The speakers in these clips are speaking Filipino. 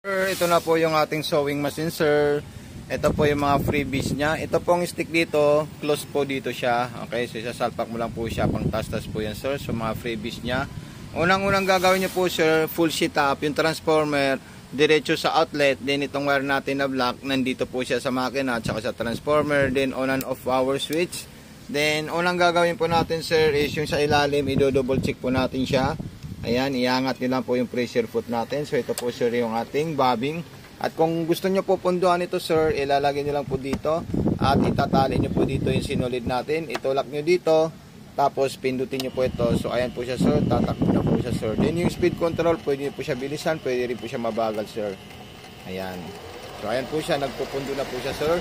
Sir, ito na po yung ating sewing machine, sir. Ito po yung mga freebies niya. Ito pong stick dito, close po dito siya. Okay, so sasalpak mo lang po siya, pang tas-tas po yan, sir. So mga freebies niya. Unang-unang gagawin niyo po, sir, full sheet up, yung transformer, diretso sa outlet. Then itong wire natin na black, nandito po siya sa makina at saka sa transformer. Then on and off power switch. Then unang gagawin po natin, sir, is yung sa ilalim, i-double check po natin siya. Ayan, iangat nyo lang po yung pressure foot natin. So ito po, sir, yung ating bobbing. At kung gusto nyo po punduhan ito, sir, ilalagay nyo lang po dito. At itatali nyo po dito yung sinulid natin. Itulak nyo dito. Tapos pindutin nyo po ito. So ayan po siya, sir. Tatakbo na po siya, sir. Then yung speed control, pwede po siya bilisan. Pwede rin po siya mabagal, sir. Ayan. So ayan po siya. Nagpupundo na po siya, sir.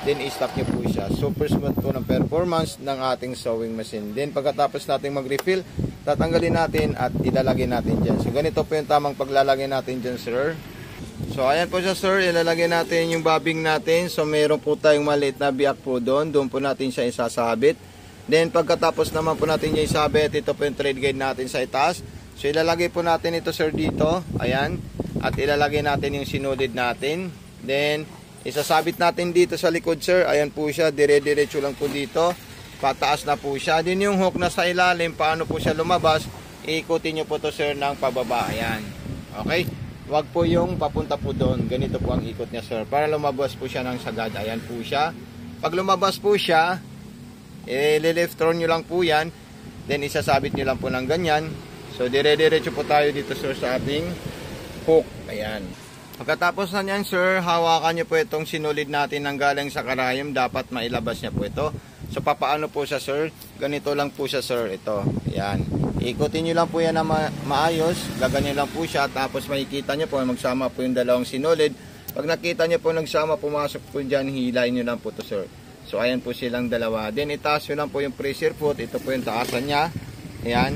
Then i-stop nyo po siya. Super smooth po ng performance ng ating sewing machine. Then pagkatapos natin mag-refill, tatanggalin natin at ilalagay natin dyan. So ganito po yung tamang paglalagay natin dyan, sir. So ayan po siya, sir, ilalagay natin yung bobbing natin. So meron po tayong maliit na biyak po doon. Doon po natin siya isasabit. Then pagkatapos naman po natin yung isabit, ito po yung thread guide natin sa itaas. So ilalagay po natin ito, sir, dito. Ayan. At ilalagay natin yung sinulid natin. Then isasabit natin dito sa likod, sir. Ayan po siya, dire-diretso lang po dito. Pataas na po siya. Then yung hook na sa ilalim, paano po siya lumabas, iikutin nyo po to, sir, ng pababa. Ayan. Okay? Wag po yung papunta po doon. Ganito po ang ikot niya, sir. Para lumabas po siya ng sagad. Ayan po siya. Pag lumabas po siya, left turn nyo lang po yan. Then isasabit nyo lang po ng ganyan. So dire-diretso po tayo dito, sir, sa ating hook. Ayan. Pagkatapos na yan, sir, hawakan nyo po itong sinulid natin ng galing sa karayom. Dapat mailabas niya po ito. So papaano po siya, sir? Ganito lang po siya, sir. Ito. Ayan. Ikutin nyo lang po yan na maayos. Gaganyan lang po siya. Tapos makikita nyo po, magsama po yung dalawang sinulid. Pag nakita nyo po nagsama, pumasok po dyan, hilain nyo lang po to, sir. So ayan po silang dalawa. Then itaas nyo lang po yung pressure foot. Ito po yung taasan niya. Ayan.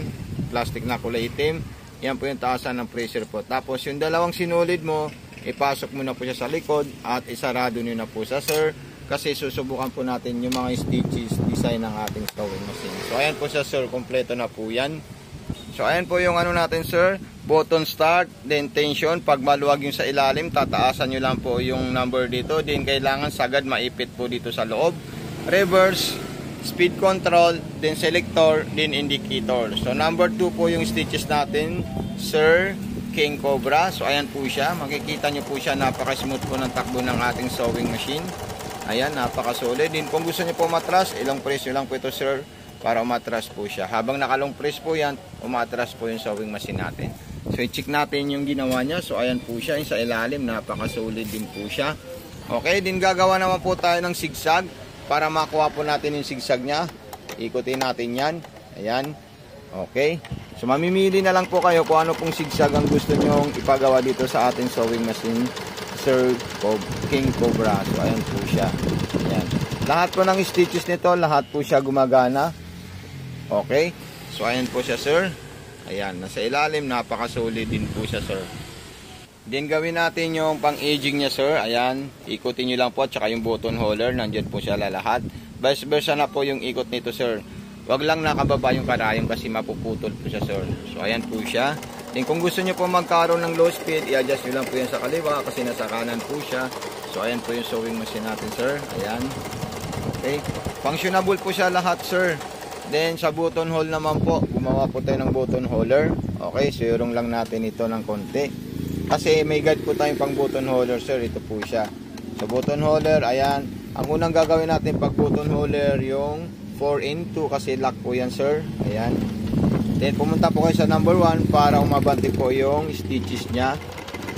Plastic na kulay itim. Yan po yung taasan ng pressure foot. Tapos yung dalawang sinulid mo, ipasok mo na po siya sa likod at isarado nyo na po siya, sir. Kasi susubukan po natin yung mga stitches design ng ating sewing machine. So ayan po siya, sir, kompleto na po yan. So ayan po yung ano natin, sir, button start, then tension. Pag maluwag yung sa ilalim, tataasan nyo lang po yung number dito. Then kailangan sagad maipit po dito sa loob. Reverse, speed control, then selector, then indicator. So number 2 po yung stitches natin, sir, King Cobra. So ayan po siya, makikita nyo po siya, napaka-smooth po ng takbo ng ating sewing machine. Ayan, napaka-solid. Din kung gusto nyo po matras, ilang press nyo lang po ito, sir, para umatras po siya. Habang nakalong press po yan, umatras po yung sewing machine natin. So i-check natin yung ginawa niya. So ayan po siya, yung sa ilalim, napaka-solid din po siya. Okay, din gagawa naman po tayo ng zigzag para makuha po natin yung zigzag niya. Ikutin natin yan. Ayan. Okay. So mamimili na lang po kayo kung ano pong zigzag ang gusto nyong ipagawa dito sa ating sewing machine, Sir King Cobra. So ayan po siya. Ayan. Lahat po ng stitches nito, lahat po siya gumagana. Okay. So ayan po siya, sir. Ayan, nasa ilalim, napaka-solid din po siya, sir. Then gawin natin yung pang-aging niya, sir. Ayan, ikutin nyo lang po, tsaka yung button holder, nandyan po siya lahat. Vice versa na po yung ikot nito, sir. Wag lang nakababa yung karayom kasi mapuputol po siya, sir. So ayan po siya. Then kung gusto nyo po magkaroon ng low speed, i-adjust nyo lang po yan sa kaliwa kasi nasa kanan po siya. So ayan po yung sewing machine natin, sir. Ayan. Okay. Functionable po siya lahat, sir. Then sa button hole naman po, gumawa po tayo ng button holder. Okay, suyurong lang natin ito ng konti. Kasi may guide po tayong pang button holder, sir. Ito po siya. So button holder, ayan. Ang unang gagawin natin pag button holder, yung 4-in-2 kasi lock po yan, sir. Ayan. Then pumunta po kayo sa number 1 para umabante po yung stitches niya.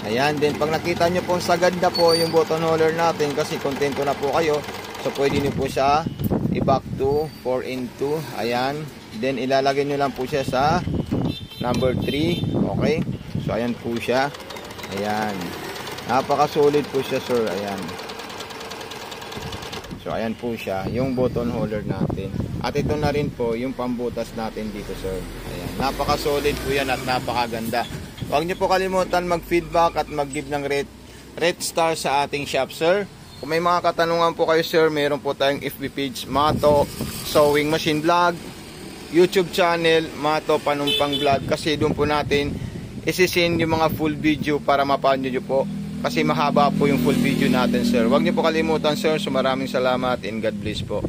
Ayan. Then pag nakita nyo po sagad na po yung button holder natin kasi kontento na po kayo, so pwede nyo po siya i-back to 4-in-2. Ayan. Then ilalagay nyo lang po siya sa number 3. Okay. So ayan po siya. Ayan. Napaka-solid po siya, sir. Ayan. So ayan po siya, yung button holder natin. At ito na rin po yung pambutas natin dito, sir. Ayan. Napaka-solid po yan at napakaganda. Huwag niyo po kalimutan mag-feedback at mag-give ng red star sa ating shop, sir. Kung may mga katanungan po kayo, sir, meron po tayong FB page, Mato Sewing Machine Vlog, YouTube channel, Mato Panumpang Vlog. Kasi doon po natin isisend yung mga full video para mapanood nyo po kasi mahaba po yung full video natin, sir. Huwag niyo po kalimutan, sir. So maraming salamat and God bless po.